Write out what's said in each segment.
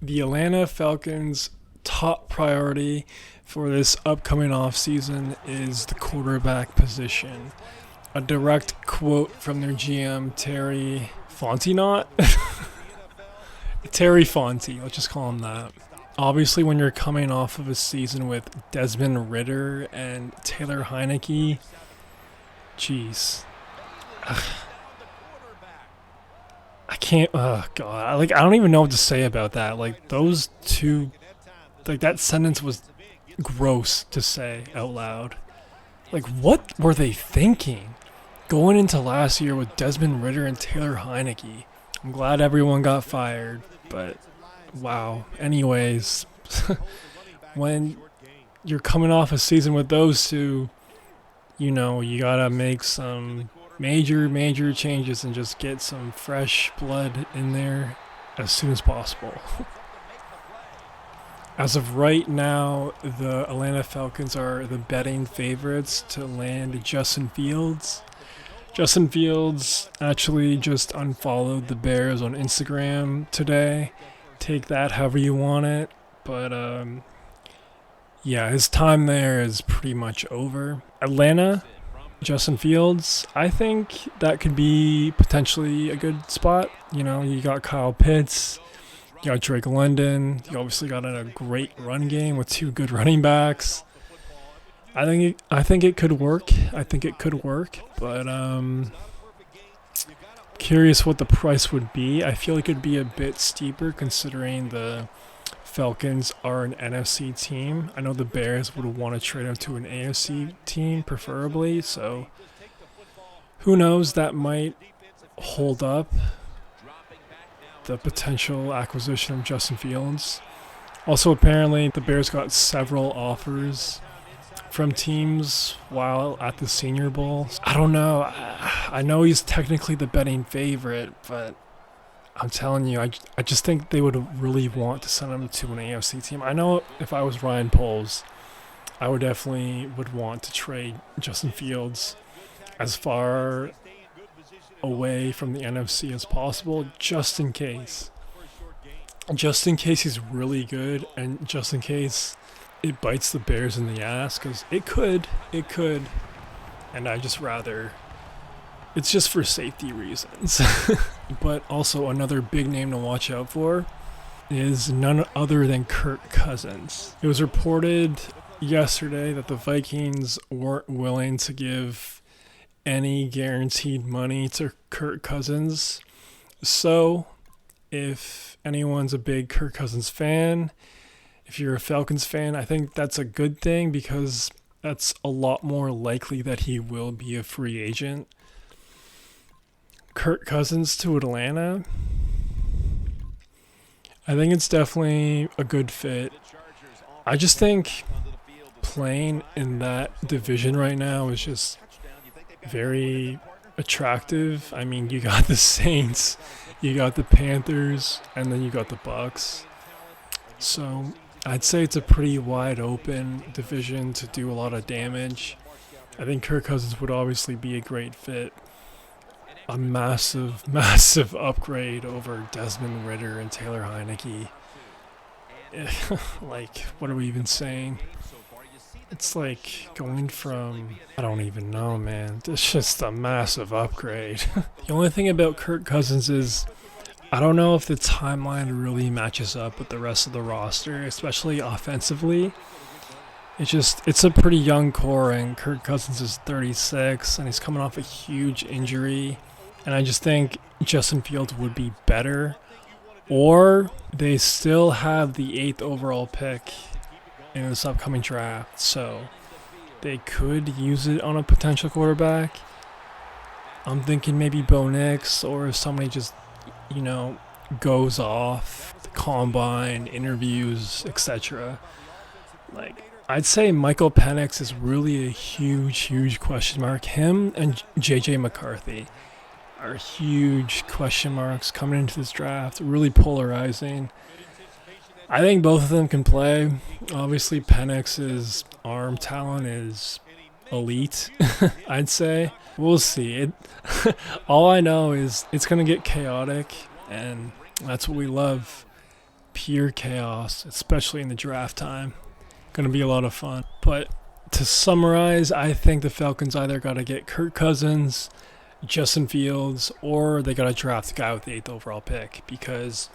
The Atlanta Falcons' top priority for this upcoming offseason is the quarterback position. A direct quote from their GM, Terry Fontenot. Terry Fonte, let's just call him that. Obviously, when you're coming off of a season with Desmond Ritter and Taylor Heineke, jeez. I can't. Oh god! I don't even know what to say about that. Like those two, like that sentence was gross to say out loud. Like what were they thinking? Going into last year with Desmond Ritter and Taylor Heineke. I'm glad everyone got fired, but wow. Anyways, when you're coming off a season with those two, you gotta make some major changes and just get some fresh blood in there as soon as possible. As of right now, the Atlanta Falcons are the betting favorites to land Justin Fields. Justin Fields actually just unfollowed the Bears on Instagram today. Take that however you want it. But yeah, his time there is pretty much over. Atlanta, Justin Fields, I think that could be potentially a good spot. You got Kyle Pitts, you got Drake London, you obviously got a great run game with two good running backs. I think it could work. But curious what the price would be. I feel like it'd be a bit steeper considering the Falcons are an NFC team. I know the Bears would want to trade them to an AFC team preferably, so who knows, that might hold up the potential acquisition of Justin Fields. Also, apparently, the Bears got several offers from teams while at the Senior Bowl. I don't know. I know he's technically the betting favorite, but I'm telling you, I just think they would really want to send him to an AFC team. I know if I was Ryan Poles, I would definitely want to trade Justin Fields as far away from the NFC as possible, just in case. Just in case he's really good, and just in case it bites the Bears in the ass, because it could, and I just rather, it's just for safety reasons. But also another big name to watch out for is none other than Kirk Cousins. It was reported yesterday that the Vikings weren't willing to give any guaranteed money to Kirk Cousins. So, if anyone's a big Kirk Cousins fan, if you're a Falcons fan, I think that's a good thing because that's a lot more likely that he will be a free agent. Kirk Cousins to Atlanta, I think it's definitely a good fit. I just think playing in that division right now is just very attractive. I mean, you got the Saints, you got the Panthers, and then you got the Bucks. So I'd say it's a pretty wide open division to do a lot of damage. I think Kirk Cousins would obviously be a great fit. A massive upgrade over Desmond Ritter and Taylor Heineke. Like, what are we even saying? It's like going from, I don't even know, man. It's just a massive upgrade. The only thing about Kirk Cousins is I don't know if the timeline really matches up with the rest of the roster, especially offensively. It's a pretty young core, and Kirk Cousins is 36, and he's coming off a huge injury. And I just think Justin Fields would be better. Or they still have the 8th overall pick in this upcoming draft, so they could use it on a potential quarterback. I'm thinking maybe Bo Nix, or if somebody just goes off the combine, interviews, etc. Like, I'd say Michael Penix is really a huge question mark. Him and JJ McCarthy are huge question marks coming into this draft. Really polarizing. I think both of them can play. Obviously, Penix's arm talent is elite, I'd say. We'll see. All I know is it's going to get chaotic, and that's what we love. Peace. pure chaos, especially in the draft time. Going to be a lot of fun. But to summarize, I think the Falcons either got to get Kirk Cousins, Justin Fields, or they got to draft a guy with the 8th overall pick, because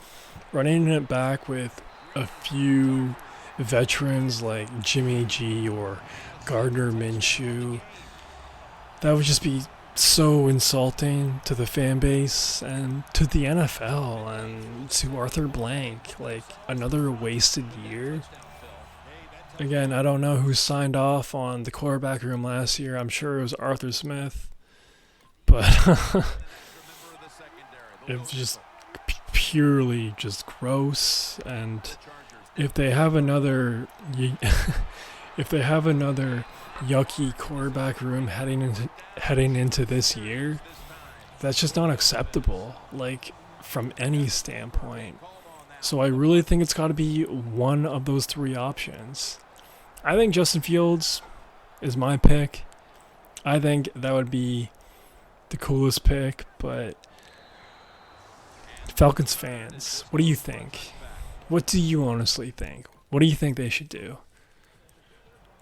running it back with a few veterans like Jimmy G or Gardner Minshew, that would just be so insulting to the fan base and to the NFL and to Arthur Blank. Like, another wasted year. Again, I don't know who signed off on the quarterback room last year. I'm sure it was Arthur Smith. But it was just purely just gross. And if they have another yucky quarterback room heading into this year, that's just not acceptable, like, from any standpoint. So I really think it's got to be one of those three options. I think Justin Fields is my pick. I think that would be the coolest pick, but Falcons fans, what do you think? What do you honestly think? What do you think they should do?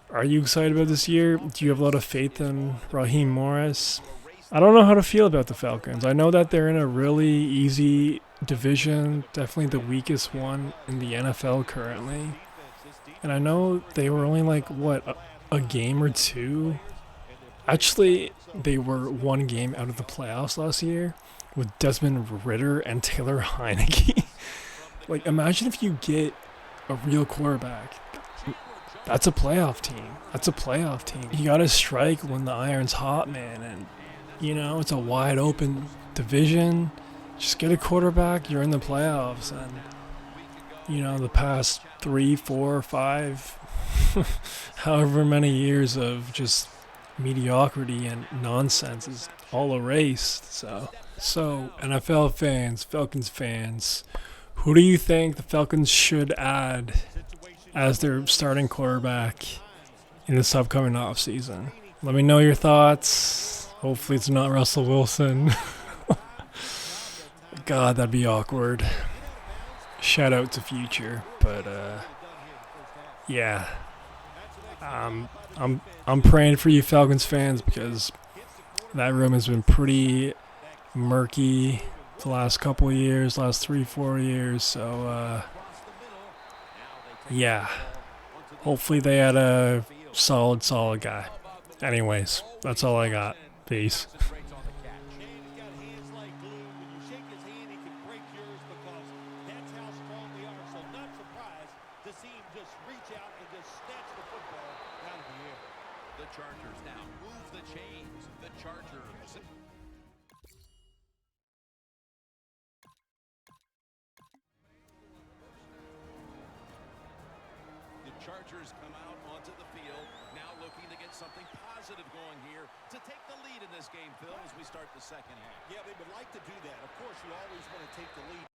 Are you excited about this year? Do you have a lot of faith in Raheem Morris? I don't know how to feel about the Falcons. I know that they're in a really easy division, definitely the weakest one in the NFL currently. And I know they were only like, a game or two? Actually, they were one game out of the playoffs last year with Desmond Ridder and Taylor Heineke. Like, imagine if you get a real quarterback. That's a playoff team. That's a playoff team. You got to strike when the iron's hot, man. And, it's a wide open division. Just get a quarterback, you're in the playoffs. And, the past 3, 4, 5, however many years of just mediocrity and nonsense is all erased. So NFL fans, Falcons fans, who do you think the Falcons should add as their starting quarterback in this upcoming offseason? Let me know your thoughts. Hopefully it's not Russell Wilson. God, that'd be awkward. Shout out to Future, but yeah. I'm praying for you Falcons fans, because that room has been pretty murky the last couple of years, last 3-4 years. So yeah. Hopefully they had a solid guy. Anyways, that's all I got. Peace. The Chargers now move the chains. The Chargers. The Chargers come out onto the field, now looking to get something positive going here to take the lead in this game, Phil, as we start the second half. Yeah, they would like to do that. Of course, you always want to take the lead.